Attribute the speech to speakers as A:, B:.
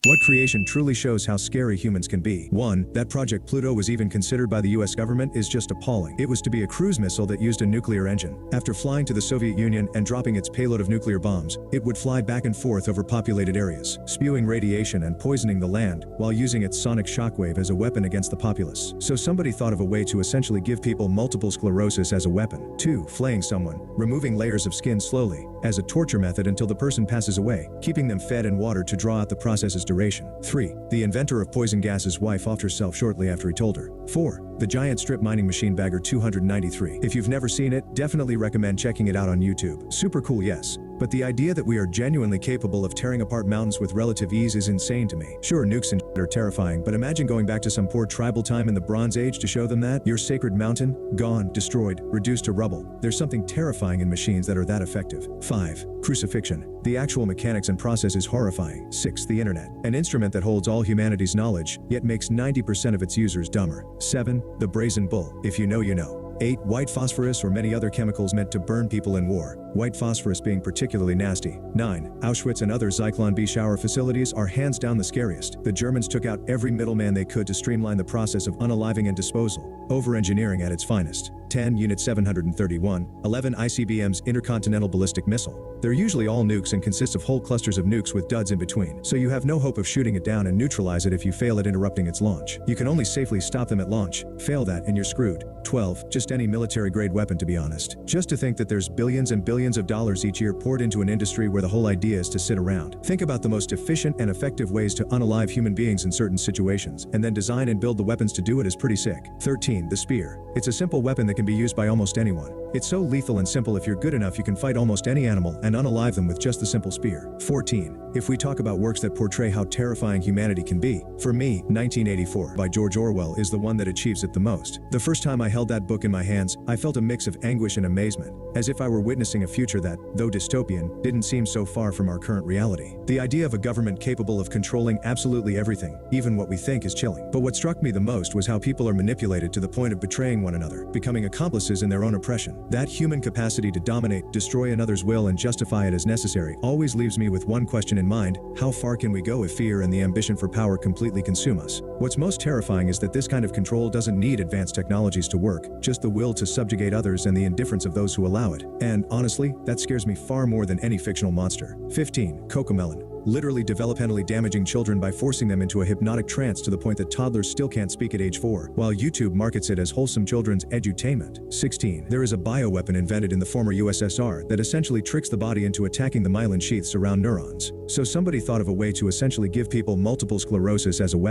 A: What creation truly shows how scary humans can be? 1. That Project Pluto was even considered by the US government is just appalling. It was to be a cruise missile that used a nuclear engine. After flying to the Soviet Union and dropping its payload of nuclear bombs, it would fly back and forth over populated areas, spewing radiation and poisoning the land, while using its sonic shockwave as a weapon against the populace. So somebody thought of a way to essentially give people multiple sclerosis as a weapon. 2. Flaying someone, removing layers of skin slowly, as a torture method until the person passes away, keeping them fed and watered to draw out the process's duration. 3. The inventor of poison gas's wife offed herself shortly after he told her. 4. The giant strip mining machine Bagger 293. If you've never seen it, definitely recommend checking it out on YouTube. Super cool, yes. But the idea that we are genuinely capable of tearing apart mountains with relative ease is insane to me. Sure, nukes and shit are terrifying, but imagine going back to some poor tribal time in the Bronze Age to show them that your sacred mountain, gone, destroyed, reduced to rubble. There's something terrifying in machines that are that effective. 5. Crucifixion. The actual mechanics and process is horrifying. 6. The internet. An instrument that holds all humanity's knowledge, yet makes 90% of its users dumber. 7. The brazen bull. If you know, you know. 8. White phosphorus or many other chemicals meant to burn people in war, white phosphorus being particularly nasty. 9. Auschwitz and other Zyklon B shower facilities are hands down the scariest. The Germans took out every middleman they could to streamline the process of unaliving and disposal, over-engineering at its finest. 10. Unit 731. 11. ICBM's intercontinental ballistic missile. They're usually all nukes and consist of whole clusters of nukes with duds in between, so you have no hope of shooting it down and neutralize it if you fail at interrupting its launch. You can only safely stop them at launch. Fail that and you're screwed. 12. Just any military-grade weapon, to be honest. Just to think that there's billions and billions of dollars each year poured into an industry where the whole idea is to sit around. Think about the most efficient and effective ways to unalive human beings in certain situations, and then design and build the weapons to do it is pretty sick. 13. The spear. It's a simple weapon that can be used by almost anyone. It's so lethal and simple, if you're good enough you can fight almost any animal and unalive them with just the simple spear. 14. If we talk about works that portray how terrifying humanity can be, for me, 1984 by George Orwell is the one that achieves it the most. The first time I held that book in my hands, I felt a mix of anguish and amazement, as if I were witnessing a future that, though dystopian, didn't seem so far from our current reality. The idea of a government capable of controlling absolutely everything, even what we think, is chilling. But what struck me the most was how people are manipulated to the point of betraying one another, becoming accomplices in their own oppression. That human capacity to dominate, destroy another's will and justify it as necessary always leaves me with one question in mind: how far can we go if fear and the ambition for power completely consume us? What's most terrifying is that this kind of control doesn't need advanced technologies to work, just the will to subjugate others and the indifference of those who allow it. And honestly, that scares me far more than any fictional monster. 15. Cocomelon. Literally developmentally damaging children by forcing them into a hypnotic trance to the point that toddlers still can't speak at age 4, while YouTube markets it as wholesome children's edutainment. 16. There is a bioweapon invented in the former USSR that essentially tricks the body into attacking the myelin sheaths around neurons. So somebody thought of a way to essentially give people multiple sclerosis as a weapon.